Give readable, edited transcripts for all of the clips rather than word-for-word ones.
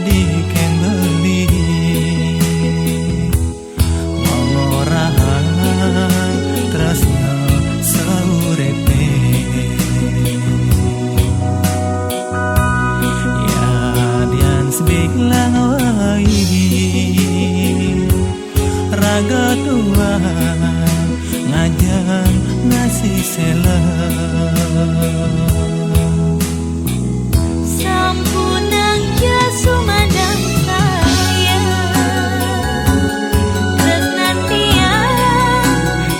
diken beli mongorahan tresno saurepe yadian sebilang wai raga Tuhan ngajar ngasih sela sampunang Yesus mandang saya tresnan tiang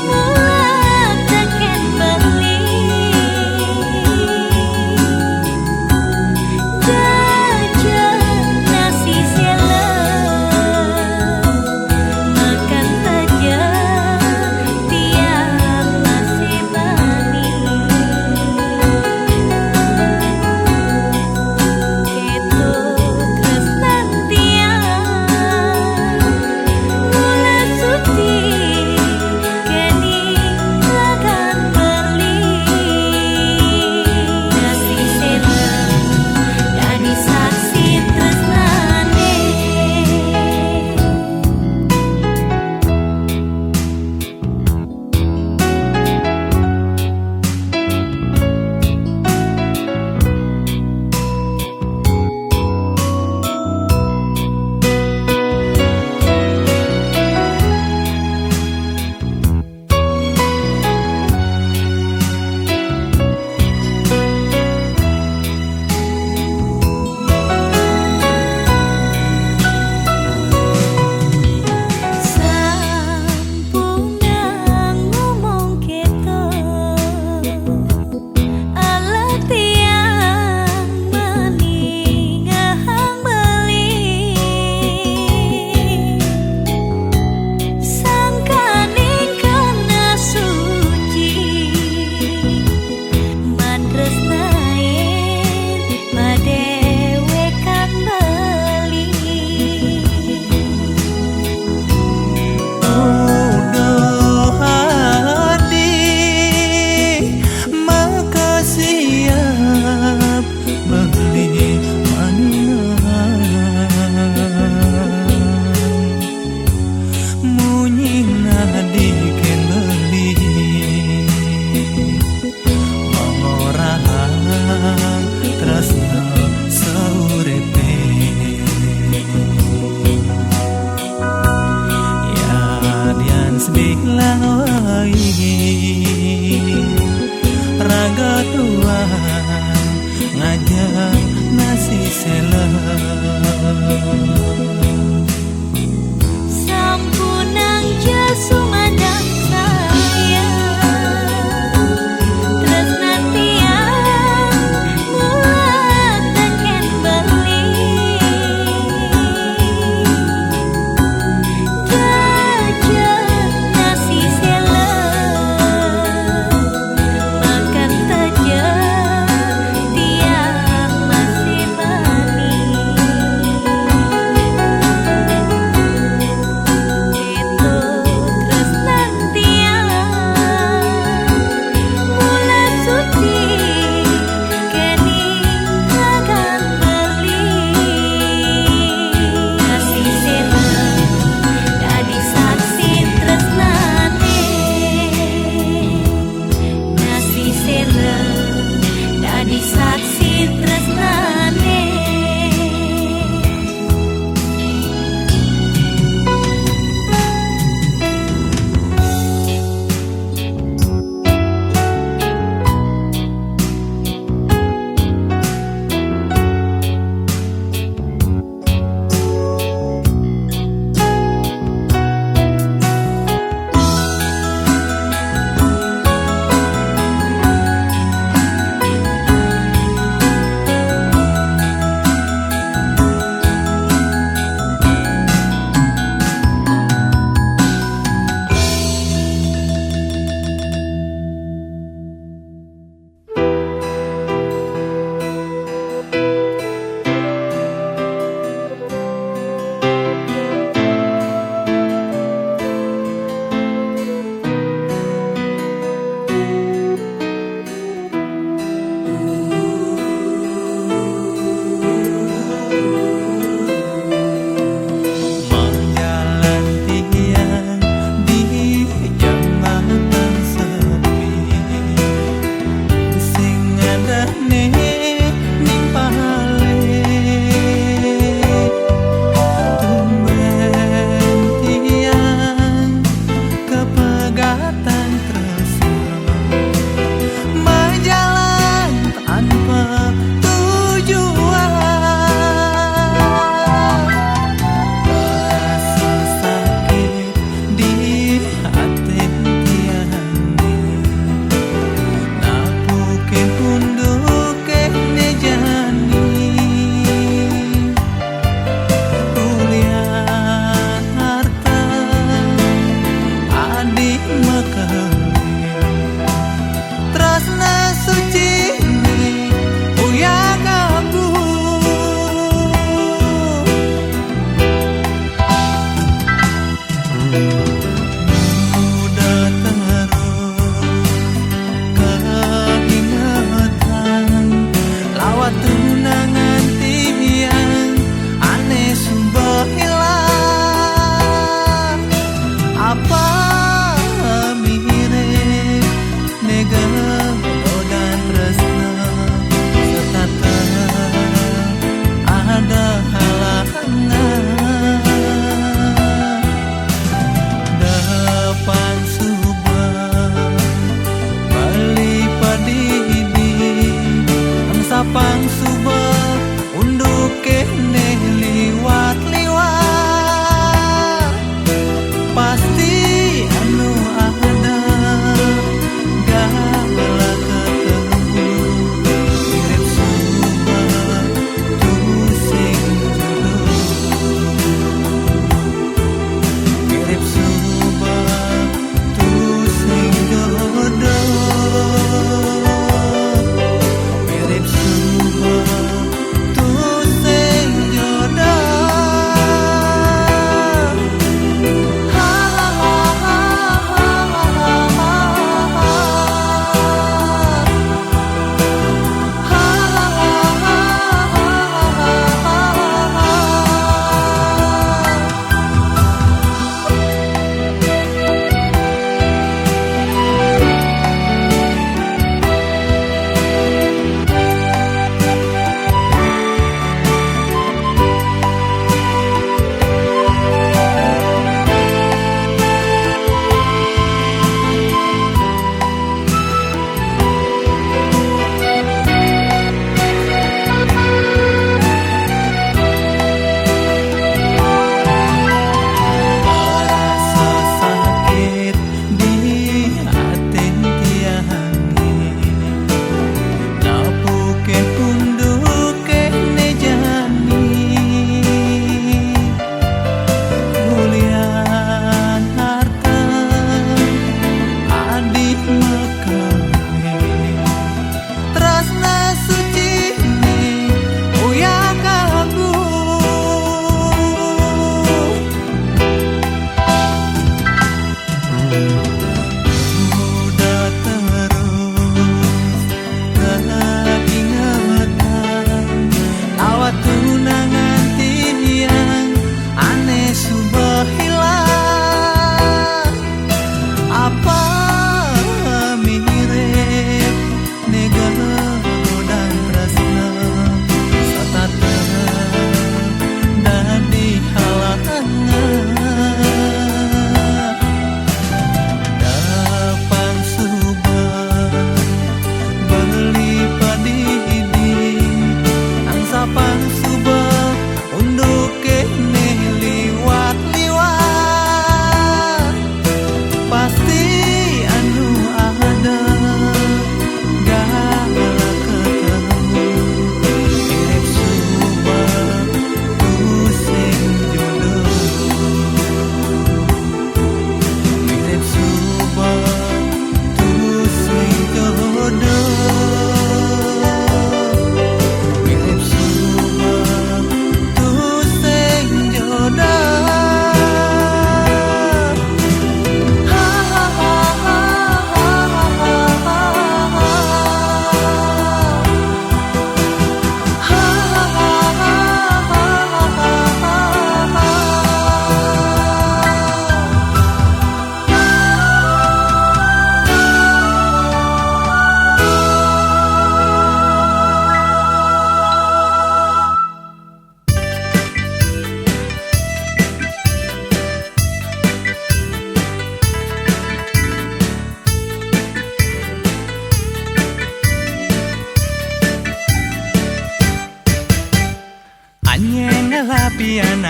mulak teken beli jajan nasi sela makan saja tiang masih bani keto tresnan tiang mula suci kini akan beli nasi sela jadi saksi tresnane. Sampunang ngomong keto ala tiang meningahang beli sangkaning kena suci matresnain madewekan beli udah hati maka siap beli manengan munyina diken beli mongorahan tresno saurepe yadian sebilang wai raga Tuhan ngajar nasi sela sampunang Yesus mandang saya tresnan tiang mulak teken beli jajan nasi sela makan saja tiang masih bani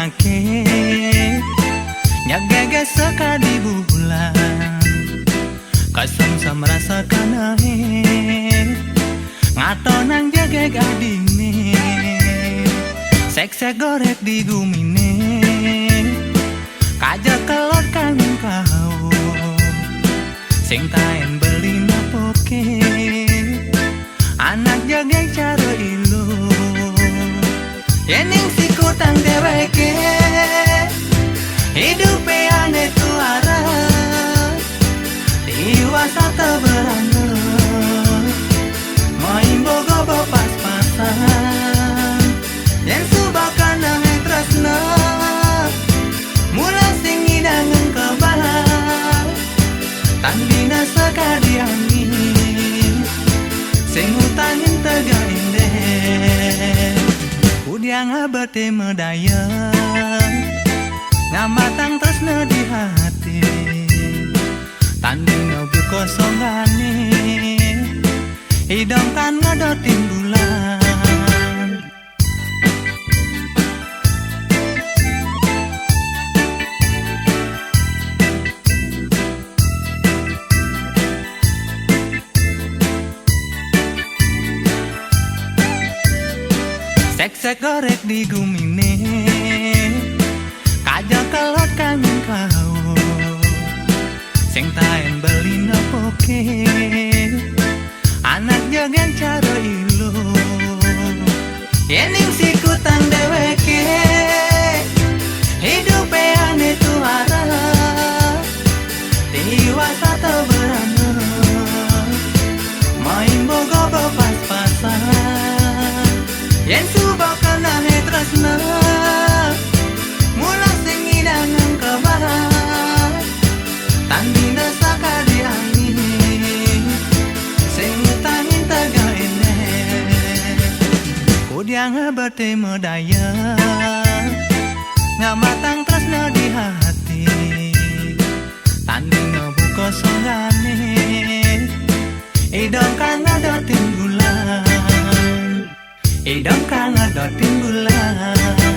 nake nyagege sekali bulan kasem-sem rasakan ahe ngatonang jage gadine sek-sek gorek di gumine kajak kelot kangen kau sing taen beli napoke anak jage cara ilu yening sikutang deweke hidup ane tuara diwasa teberana main bogo pas-pasan yen subakan aneh tresna mula sing hidangan kebal tandina sekadi angin sing utangin tega indah udiang abate medayang ngamatang tresna di hati tanding nobu kosongane hidong kan ngadotin bulan sek-sek gorek di gumine kajak kelot kangen kau sing taen beli napoke anak jagen cara ilu yening sikutang deweke hidup ane tuara diwasa teberana main bogo pas-pasan yen subakan ane tresna mula sing hidangan kebahan tandina sakadi angin sing utangin tega enek kudiang abate medayang ngamatang tresna di hati tandina buka songane idong kang ngadotin bulan idong kang ngadotin bulan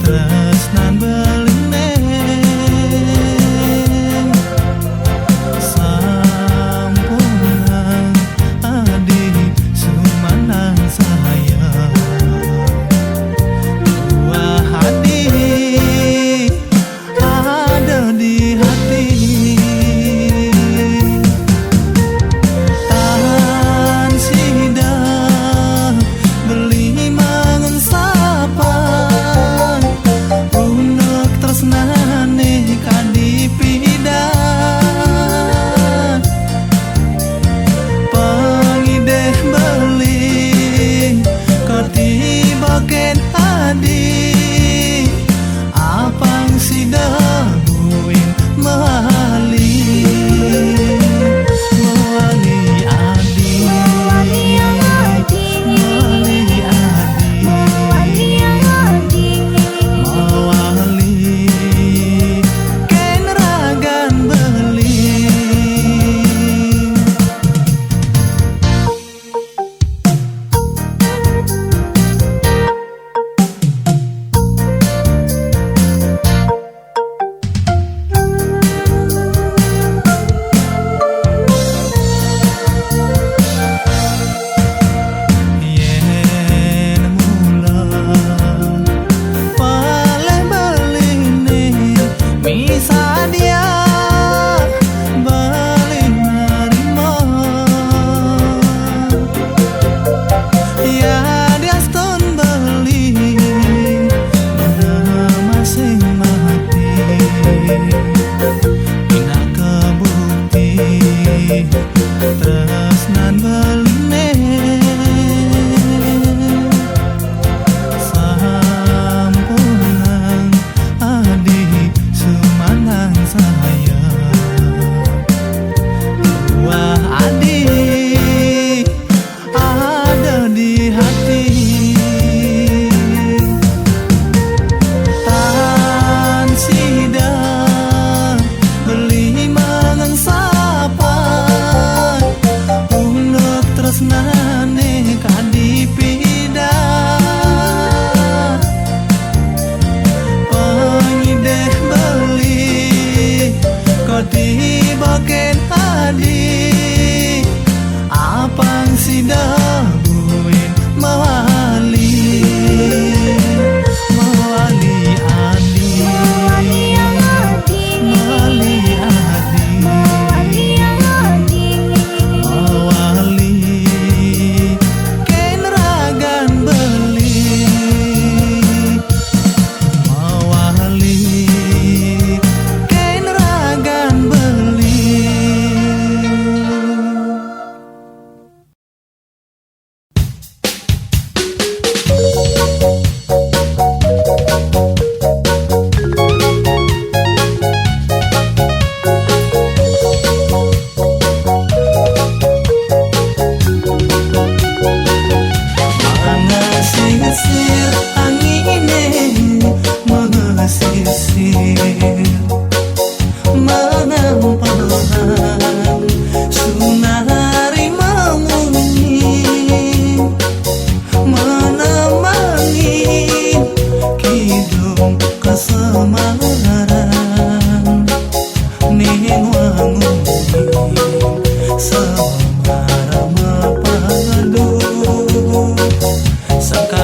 tresnan beline sampunang adi sumanang sayang dua hati ada di hati tan sida beli mangun sapa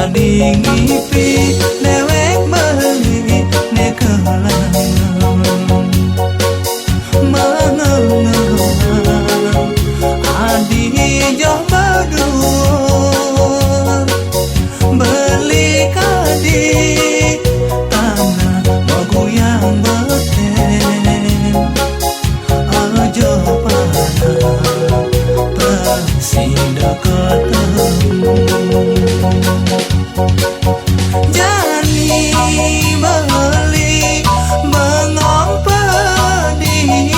Sakading ngipi dewek beli nekalangan mengenang adi jauh berdua beli kadi tanah bagu yang beten aja pada persida ketemu jani beli bengong pedidi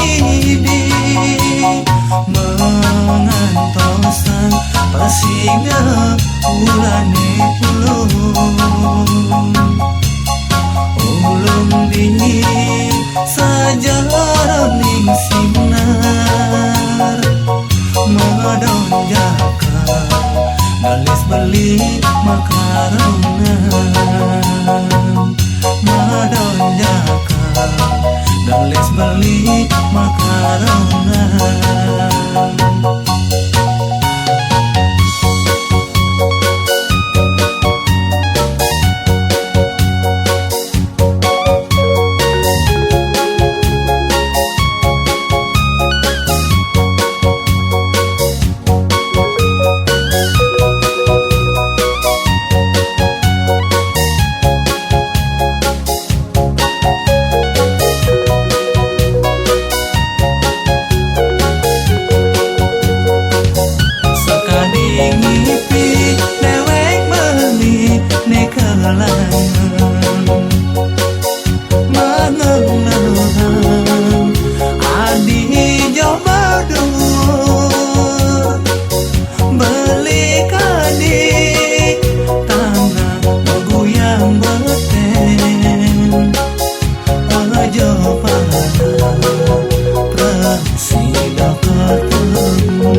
mengantosan persida ulane ulum di sajarah ning sinar madon jaka galis beli makarongan madon jaka galis beli makarongan ngipi dewek beli nekalangan mengenang adi jauh berdua beli kadi tanah bagu yang beten aja pada persida ketemu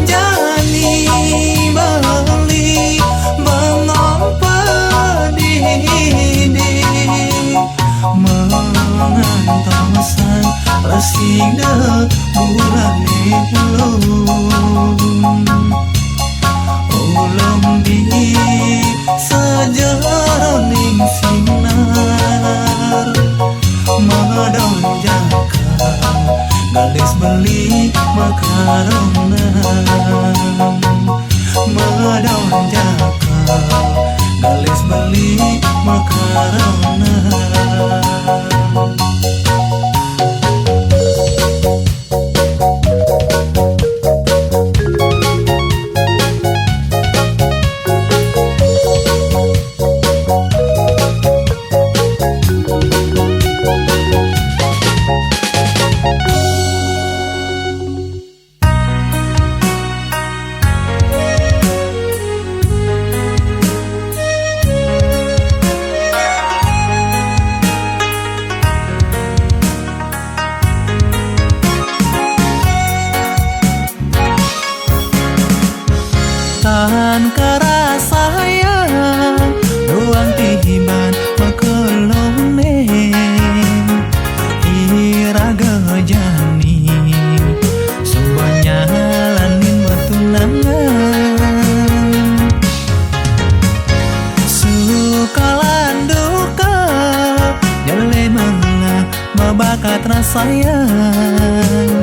jani beli bengong pedidi mengantosan persida bulane ulum di sajarah ning sinar madon jaka galis beli makarongan madon jaka galis beli makarongan tahan kerasa sayang ruang tiban makelone iraga jani semuanya lanin bertunangan suka landuka jale menga babakat rasayang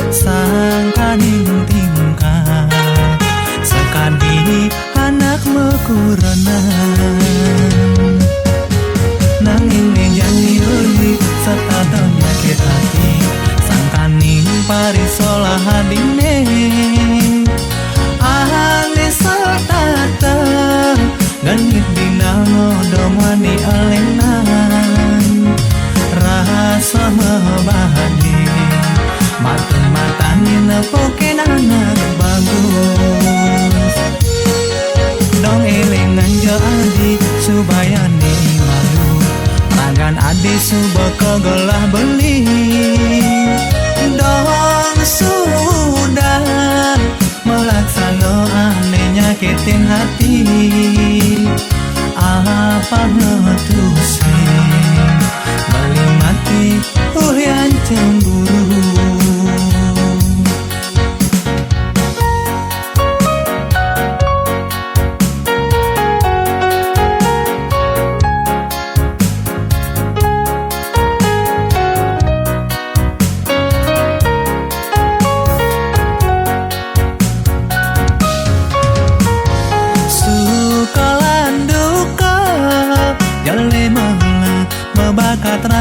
sangkaning tingkah sekadi anak mekuranan nanging janji euli serta penyakit hati sangkaning parisola hadine ahane satata genit dina ngodomani alengan rasa mebahani mata-matani nepoken anak bagus dong elengan jo adi subayani malu ragan adi suba kegelah beli dong sudah melaksana aneh nyakitin hati apa ngetusin beli mati yang cemburu.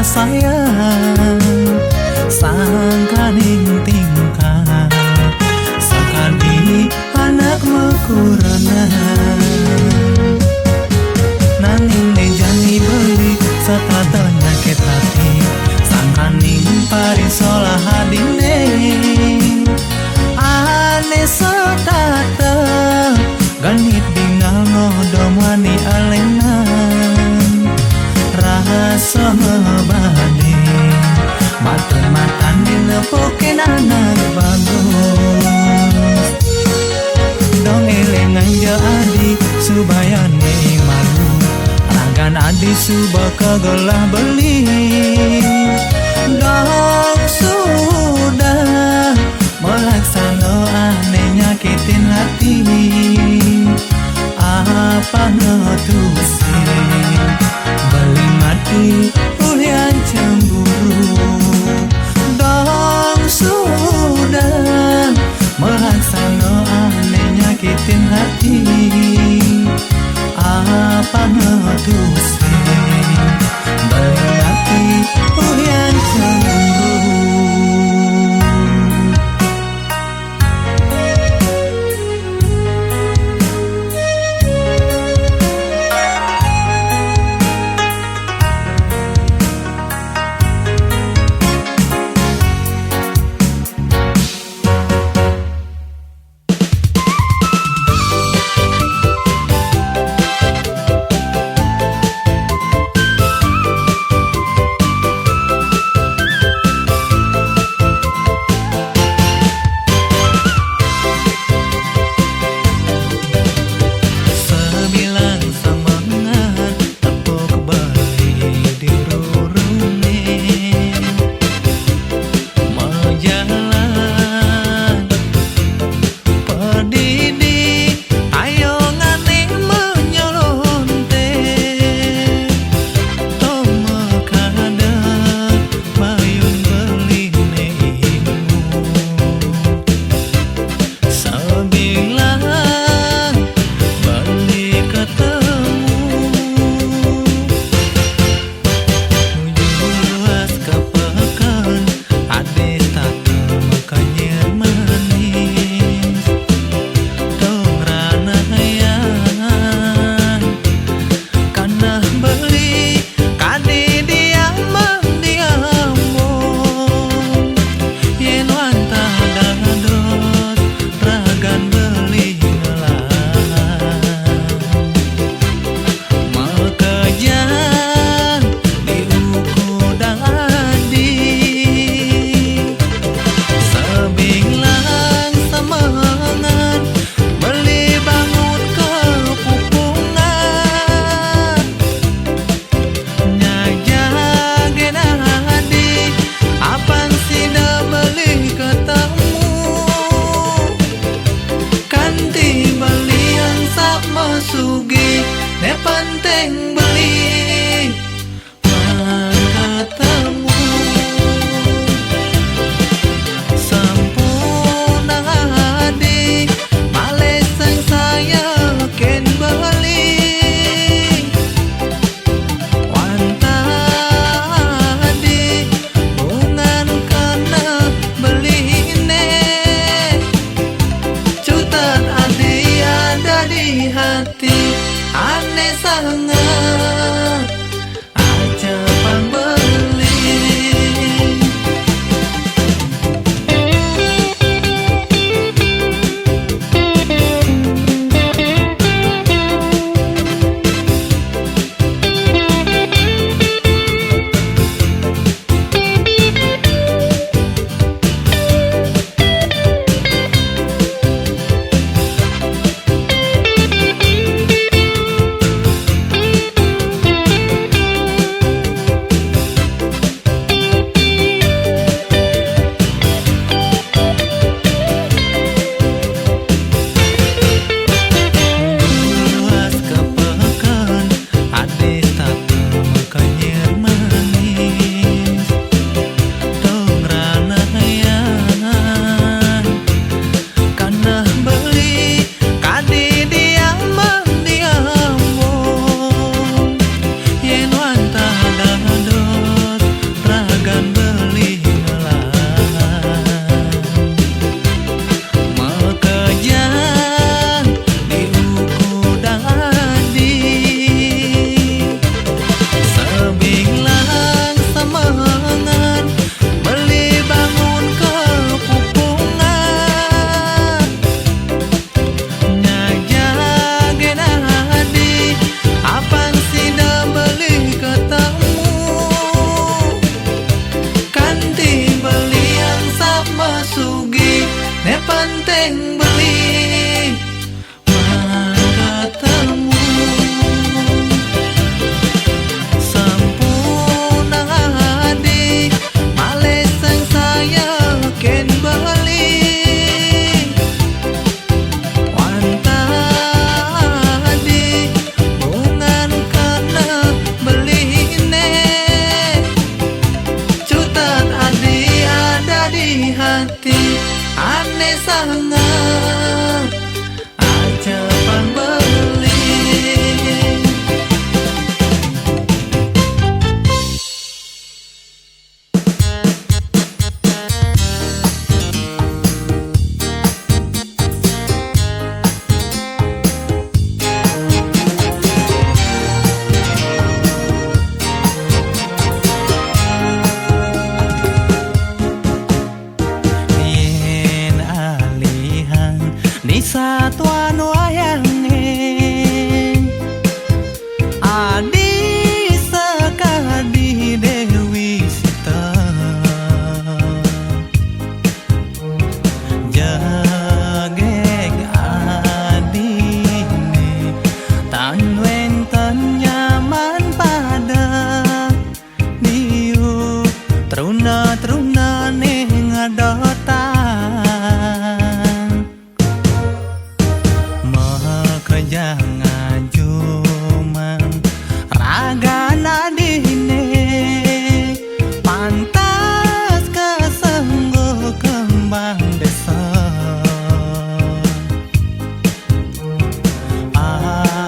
sayang sangkaning tingkah sakali anak mekurana nanging nejani beli serta nyakit hati sangkaning parisolah hadine ane setata ganit bingal ngodom wani alenan rasa bade mata-matan dinepokin anak bagus dong elengan jadi subayan malu ragan adi subah kegelah beli dong sudah melaksana aneh nyakitin hati apa ngetusi beli mati yang cemburu dong sudah melaksana aneh nyakitin hati apa ngetusi beli mati yang cemburu. jangan cuman raga nadine pantas kesengguh kembang desa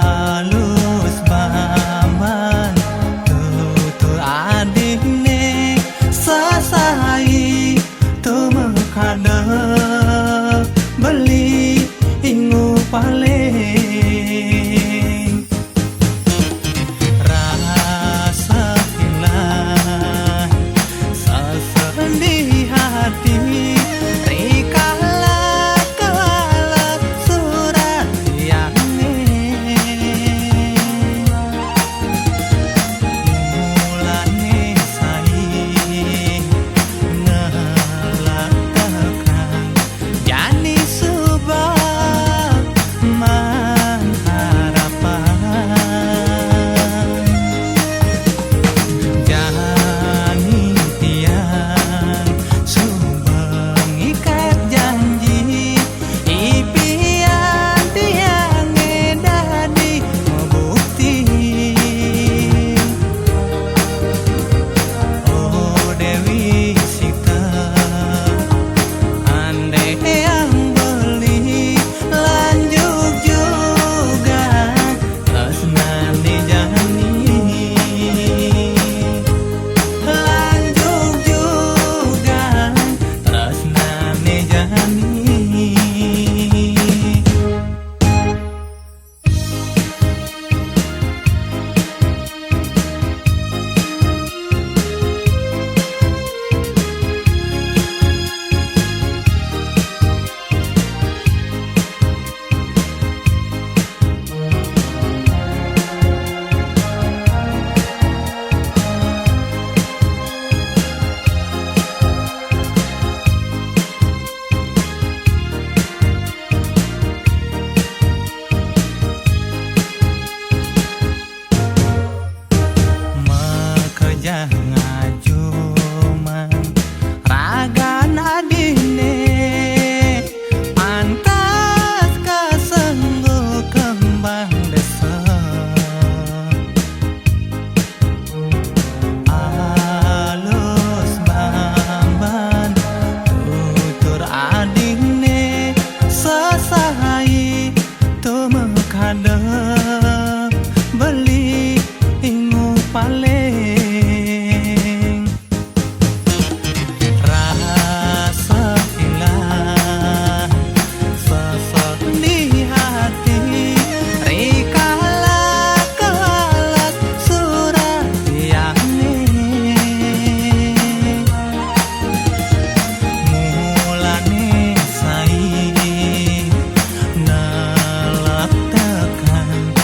alus baman tutur adine sasai tu mekada beli ingu paling rasa hilang seser di hati rikala kala surat yang mulane sai ngelak tekan jani subah harapan jani tiang subeng ikat janji ipian tiang edadi bukti oh Dewi Sita andai yang beli lanjut juga Lesnani jani lanjut juga Lesnani jani maka jangan cuman raga nadine pantas kesengguh kembang desa alus bamban tutur adine sesahai tu mekada beli ingu paling rasa hilang sesat di hati rikala kelas surat yang mulane sai nalak tekan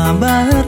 Abah